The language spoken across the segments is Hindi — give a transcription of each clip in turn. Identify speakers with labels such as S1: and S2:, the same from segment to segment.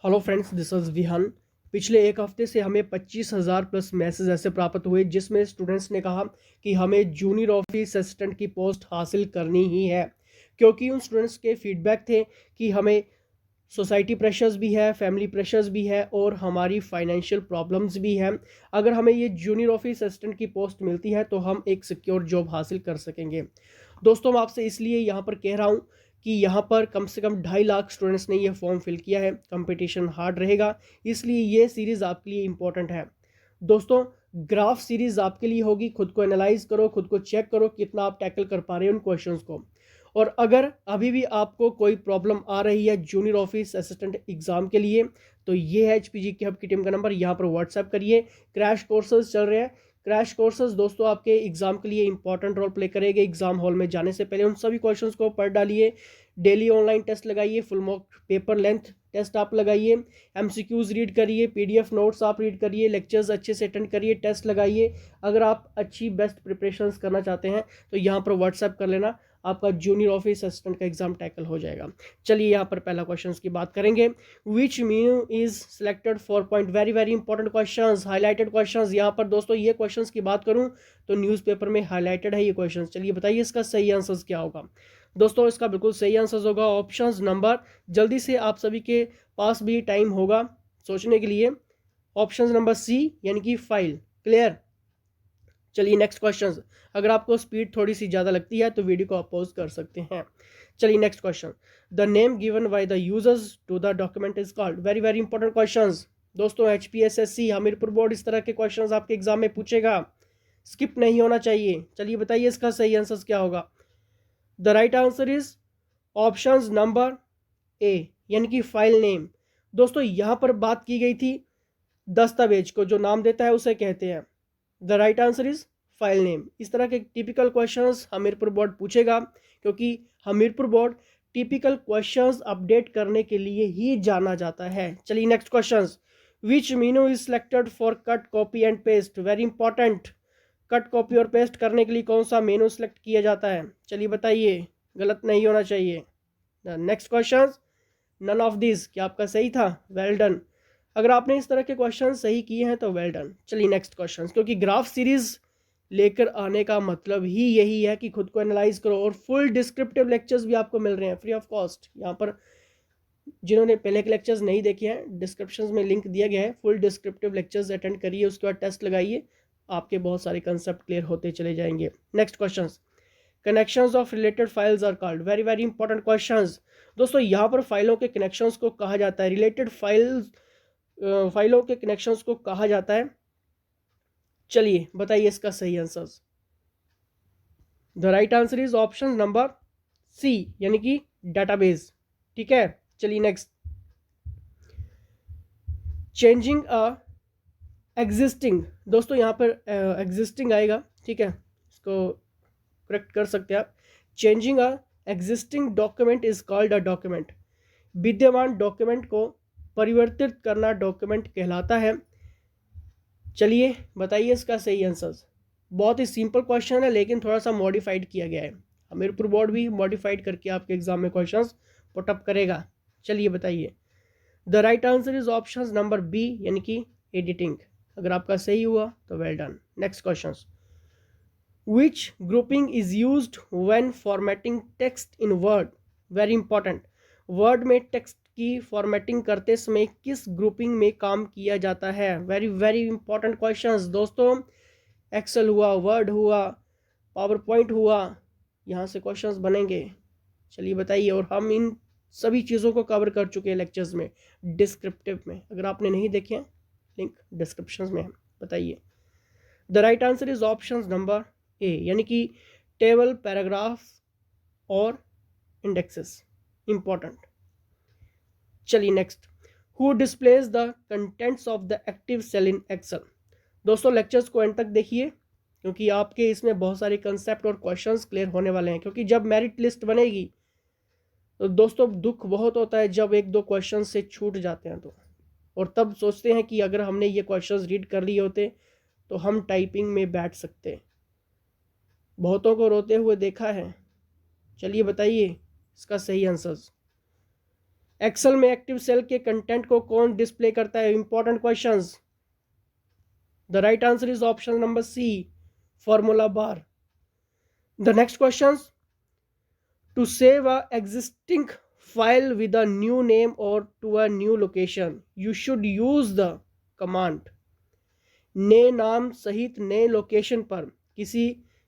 S1: Hello friends, this is Vihan. पिछले एक हफ्ते से हमें 25,000 प्लस मैसेज ऐसे प्राप्त हुए जिसमें स्टूडेंट्स ने कहा कि हमें जूनियर ऑफिस असिस्टेंट की पोस्ट हासिल करनी ही है, क्योंकि उन स्टूडेंट्स के फीडबैक थे कि हमें सोसाइटी प्रेशर्स भी है, फैमिली प्रेशर्स भी है और हमारी फाइनेंशियल प्रॉब्लम्स भी हैं। अगर हमें ये जूनियर ऑफिस असिस्टेंट की पोस्ट मिलती है तो हम एक सिक्योर जॉब हासिल कर सकेंगे। दोस्तों, मैं आपसे इसलिए यहाँ पर कह रहा हूँ कि यहाँ पर कम से कम 2.5 लाख स्टूडेंट्स ने ये फॉर्म फिल किया है। कंपटीशन हार्ड रहेगा, इसलिए ये सीरीज़ आपके लिए इम्पोर्टेंट है। दोस्तों, ग्राफ सीरीज़ आपके लिए होगी। खुद को एनालाइज करो, खुद को चेक करो कितना आप टैकल कर पा रहे हो उन क्वेश्चंस को। और अगर अभी भी आपको कोई प्रॉब्लम आ रही है जूनियर ऑफिस असिस्टेंट एग्जाम के लिए, तो ये है HPG की हब की टीम का नंबर, यहाँ पर व्हाट्सएप करिए। क्रैश कोर्सेज चल रहे हैं। क्रैश कोर्सेज दोस्तों आपके एग्जाम के लिए इंपॉर्टेंट रोल प्ले करेंगे। एग्जाम हॉल में जाने से पहले उन सभी क्वेश्चंस को पढ़ डालिए। डेली ऑनलाइन टेस्ट लगाइए, full mock paper length test आप लगाइए, MCQs रीड करिए, PDF नोट्स आप रीड करिए, लेक्चर्स अच्छे से अटेंड करिए, टेस्ट लगाइए। अगर आप अच्छी बेस्ट प्रिपरेशंस करना चाहते हैं तो यहाँ पर व्हाट्सएप कर लेना, आपका जूनियर ऑफिस असिस्टेंट का एग्जाम टैकल हो जाएगा। चलिए यहाँ पर पहला क्वेश्चन की बात करेंगे। Which menu is selected for point, very very important questions, highlighted questions. यहाँ पर दोस्तों ये क्वेश्चंस की बात करूँ तो न्यूज़पेपर में हाईलाइटेड है ये क्वेश्चन। चलिए बताइए इसका सही आंसर क्या होगा। दोस्तों, इसका बिल्कुल सही आंसर होगा ऑप्शन नंबर, जल्दी से आप सभी के पास भी टाइम होगा सोचने के लिए, ऑप्शन नंबर C यानी कि फाइल। क्लियर। चलिए नेक्स्ट क्वेश्चन। अगर आपको स्पीड थोड़ी सी ज़्यादा लगती है तो वीडियो को आप पॉज कर सकते हैं। चलिए next question. The name given by the users to the document is called, very very important questions. दोस्तों HPSSC हमीरपुर बोर्ड इस तरह के क्वेश्चंस आपके एग्जाम में पूछेगा, स्किप नहीं होना चाहिए। चलिए बताइए इसका सही आंसर क्या होगा। The right answer is option number A यानी कि फाइल नेम। दोस्तों यहाँ पर बात की गई थी दस्तावेज को जो नाम देता है उसे कहते हैं। The right answer is file name. इस तरह के टिपिकल क्वेश्चंस हमीरपुर बोर्ड पूछेगा, क्योंकि Hamirpur board typical questions update करने के लिए ही जाना जाता है। चलिए next question. Which menu is selected for cut copy and paste, very important. Cut copy और पेस्ट करने के लिए कौन सा मेनू सेलेक्ट किया जाता है, चलिए बताइए, गलत नहीं होना चाहिए। Next question, none of this, क्या आपका सही था? Well done. अगर आपने इस तरह के क्वेश्चन सही किए हैं तो वेल डन। चलिए नेक्स्ट क्वेश्चन, क्योंकि ग्राफ सीरीज लेकर आने का मतलब ही यही है कि खुद को एनालाइज करो, और फुल डिस्क्रिप्टिव लेक्चर्स भी आपको मिल रहे हैं फ्री ऑफ कॉस्ट। यहाँ पर जिन्होंने पहले के लेक्चर्स नहीं देखे हैं, डिस्क्रिप्शन में लिंक दिया गया है, फुल डिस्क्रिप्टिव लेक्चर्स अटेंड करिए, उसके बाद टेस्ट लगाइए, आपके बहुत सारे कंसेप्ट क्लियर होते चले जाएंगे। Next question, connections of related files are called, very very important questions. दोस्तों यहाँ पर फाइलों के कनेक्शंस को कहा जाता है, रिलेटेड फाइलों के कनेक्शंस को कहा जाता है। चलिए बताइए इसका सही answer. The right answer is option number C यानी कि डाटाबेस। ठीक है। चलिए नेक्स्ट, चेंजिंग अ एग्जिस्टिंग। दोस्तों यहाँ पर एग्जिस्टिंग आएगा, ठीक है, इसको करेक्ट कर सकते हैं आप। Changing a existing document is called a document. विद्यमान डॉक्यूमेंट को परिवर्तित करना डॉक्यूमेंट कहलाता है। चलिए बताइए इसका सही आंसर। बहुत ही सिंपल क्वेश्चन है लेकिन थोड़ा सा मॉडिफाइड किया गया है। हमीरपुर बोर्ड भी मॉडिफाइड करके आपके एग्जाम में क्वेश्चंस पुटअप करेगा। चलिए बताइए। The right answer is option number B यानी कि एडिटिंग। अगर आपका सही हुआ तो well done. Next question, which grouping is used when formatting text in word, very important. Word में टेक्स्ट की फॉर्मेटिंग करते समय किस ग्रुपिंग में काम किया जाता है, वेरी वेरी इंपॉर्टेंट क्वेश्चंस दोस्तों। एक्सेल हुआ, वर्ड हुआ, पावर पॉइंट हुआ, यहाँ से क्वेश्चंस बनेंगे। चलिए बताइए। और हम इन सभी चीज़ों को कवर कर चुके हैं लेक्चर्स में, डिस्क्रिप्टिव में। अगर आपने नहीं देखे हैं लिंक डिस्क्रिप्शन में है। बताइए। The right answer is option number A यानी कि टेबल, पैराग्राफ और इंडेक्सेस, इंपॉर्टेंट। चलिए next, who displays the contents of the active cell in Excel. दोस्तों लेक्चर्स को एंड तक देखिए, क्योंकि आपके इसमें बहुत सारे कंसेप्ट और क्वेश्चंस क्लियर होने वाले हैं। क्योंकि जब मेरिट लिस्ट बनेगी तो दोस्तों दुख बहुत होता है जब एक दो क्वेश्चन से छूट जाते हैं तो, और तब सोचते हैं कि अगर हमने ये क्वेश्चंस रीड कर लिए होते तो हम टाइपिंग में बैठ सकते। बहुतों को रोते हुए देखा है। चलिए बताइए इसका सही आंसर। एक्सेल में एक्टिव सेल के कंटेंट को कौन डिस्प्ले करता है? Important questions. The right answer is option number C, formula bar. The next questions, to save a existing file with a new name or to a new location you should use the command। नए नाम सहित नए लोकेशन पर किसी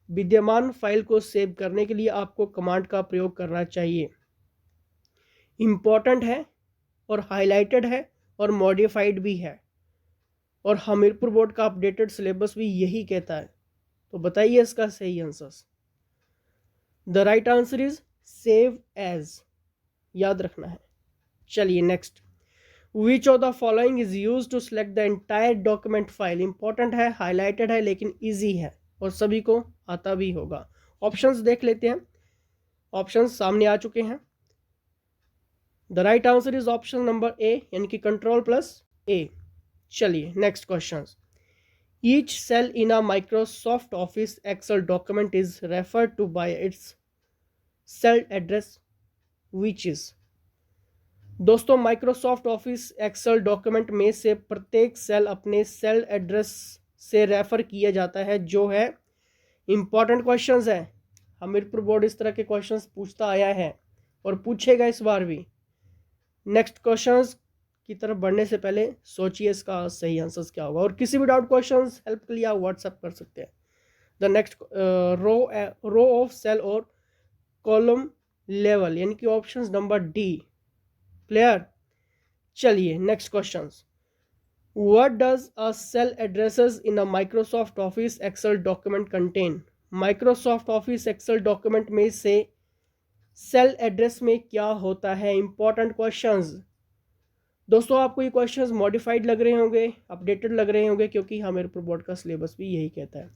S1: विद्यमान फाइल को सेव करने के लिए आपको कमांड का प्रयोग करना चाहिए। इम्पॉर्टेंट है और हाईलाइटेड है और मॉडिफाइड भी है, और हमीरपुर बोर्ड का अपडेटेड सिलेबस भी यही कहता है। तो बताइए इसका सही answer. The right answer is save as, याद रखना है। चलिए next, which of the following is use to select the entire document file. Important है, हाईलाइटेड है, लेकिन इजी है और सभी को आता भी होगा। ऑप्शंस देख लेते हैं। ऑप्शंस सामने आ चुके हैं। The right answer is option number A, यानी कि कंट्रोल प्लस ए। चलिए next question, each cell in a Microsoft Office Excel document is referred to by its cell address which is. दोस्तों, माइक्रोसॉफ्ट ऑफिस एक्सेल डॉक्यूमेंट में से प्रत्येक सेल अपने सेल एड्रेस से रेफर किया जाता है, जो है इंपॉर्टेंट क्वेश्चंस है। हमीरपुर बोर्ड इस तरह के क्वेश्चंस पूछता आया है और पूछेगा इस बार भी। नेक्स्ट क्वेश्चंस की तरफ बढ़ने से पहले सोचिए इसका सही आंसर क्या होगा, और किसी भी डाउट क्वेश्चंस हेल्प के लिए आप व्हाट्सएप कर सकते हैं। The next row of cell और कॉलम लेवल, यानी कि ऑप्शन नंबर डी। क्लियर। चलिए next questions, what does a cell addresses in a Microsoft Office Excel document contain. Microsoft Office Excel document में से सेल एड्रेस में क्या होता है? Important questions. दोस्तों, आपको ये क्वेश्चंस मॉडिफाइड लग रहे होंगे, अपडेटेड लग रहे होंगे, क्योंकि हमीरपुर बोर्ड का सिलेबस भी यही कहता है।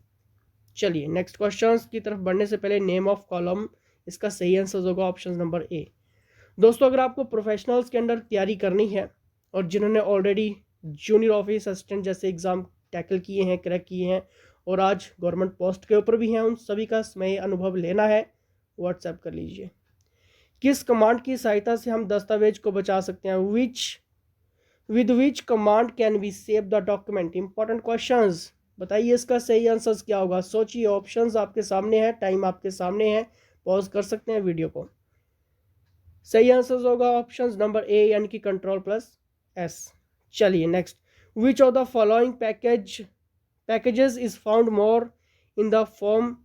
S1: चलिए नेक्स्ट क्वेश्चंस की तरफ बढ़ने से पहले नेम ऑफ कॉलम, इसका सही आंसर होगा ऑप्शन नंबर ए। दोस्तों, अगर आपको प्रोफेशनल्स के अंडर तैयारी करनी है और जिन्होंने ऑलरेडी जूनियर ऑफिस असिस्टेंट जैसे एग्ज़ाम टैकल किए हैं, क्रैक किए हैं, और आज गवर्नमेंट पोस्ट के ऊपर भी हैं, उन सभी का समय अनुभव लेना है, व्हाट्सएप कर लीजिए। किस कमांड की सहायता से हम दस्तावेज को बचा सकते हैं? With which command can we save the document. Important questions. बताइए इसका सही आंसर क्या होगा। सोचिए, ऑप्शंस आपके सामने है, टाइम आपके सामने है, पॉज कर सकते हैं वीडियो को। सही आंसर होगा ऑप्शन नंबर ए, यानी कि कंट्रोल प्लस एस। चलिए next, which of the following packages is found more in the form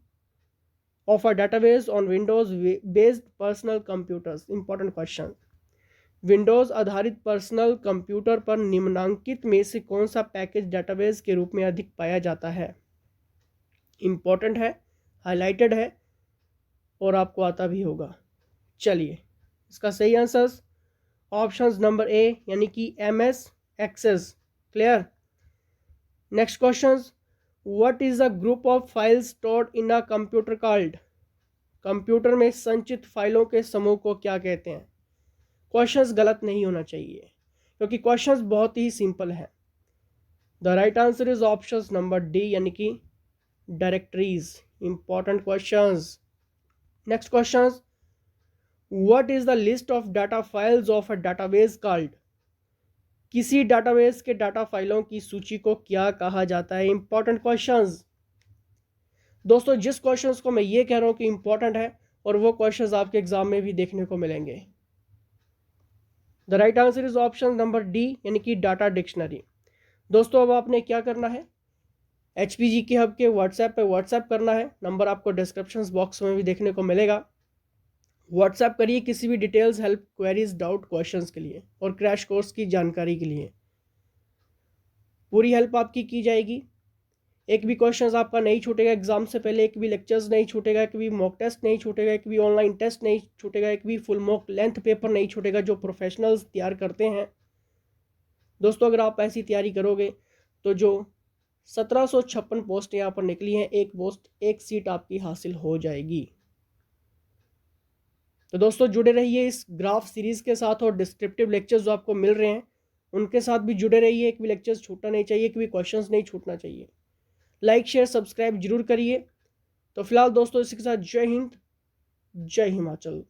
S1: of a database on Windows based personal computers. Important question. Windows आधारित पर्सनल कंप्यूटर पर निम्नांकित में से कौन सा पैकेज डेटाबेस के रूप में अधिक पाया जाता है? इंपॉर्टेंट है, हाईलाइटेड है, और आपको आता भी होगा। चलिए, इसका सही आंसर ऑप्शन नंबर ए, यानी कि MS Access. Clear. Next question, what is a group of files stored in a computer called. Computer में संचित फाइलों के समूह को क्या कहते हैं? क्वेश्चंस गलत नहीं होना चाहिए, क्योंकि क्वेश्चंस बहुत ही सिंपल है। The right answer is option number D, यानी कि directories. Important questions. Next question, what is the list of data files of a database called. किसी डाटाबेस के डाटा फाइलों की सूची को क्या कहा जाता है? Important questions. दोस्तों, जिस क्वेश्चंस को मैं ये कह रहा हूं कि इंपॉर्टेंट है, और वो क्वेश्चंस आपके एग्जाम में भी देखने को मिलेंगे। The right answer is option number D, यानी कि डाटा डिक्शनरी। दोस्तों, अब आपने क्या करना है, HPGK हब के व्हाट्सएप पे व्हाट्सएप करना है। नंबर आपको डिस्क्रिप्शन बॉक्स में भी देखने को मिलेगा। व्हाट्सएप करिए किसी भी details, help, queries, doubt, questions के लिए और क्रैश कोर्स की जानकारी के लिए। पूरी हेल्प आपकी की जाएगी। एक भी क्वेश्चंस आपका नहीं छूटेगा एग्जाम से पहले, एक भी लेक्चर्स नहीं छूटेगा, एक भी मॉक टेस्ट नहीं छूटेगा, एक भी ऑनलाइन टेस्ट नहीं छूटेगा, एक भी फुल मॉक लेंथ पेपर नहीं छूटेगा, जो प्रोफेशनल्स तैयार करते हैं। दोस्तों, अगर आप ऐसी तैयारी करोगे तो जो 1756 पोस्ट यहाँ पर निकली हैं, एक पोस्ट, एक सीट आपकी हासिल हो जाएगी। तो दोस्तों, जुड़े रहिए इस ग्राफ सीरीज़ के साथ, और डिस्क्रिप्टिव लेक्चर्स जो आपको मिल रहे हैं उनके साथ भी जुड़े रहिए। एक भी लेक्चर्स छूटना नहीं चाहिए, एक भी क्वेश्चंस नहीं छूटना चाहिए। लाइक, शेयर, सब्सक्राइब जरूर करिए। तो फिलहाल दोस्तों, इसी के साथ जय हिंद, जय हिमाचल।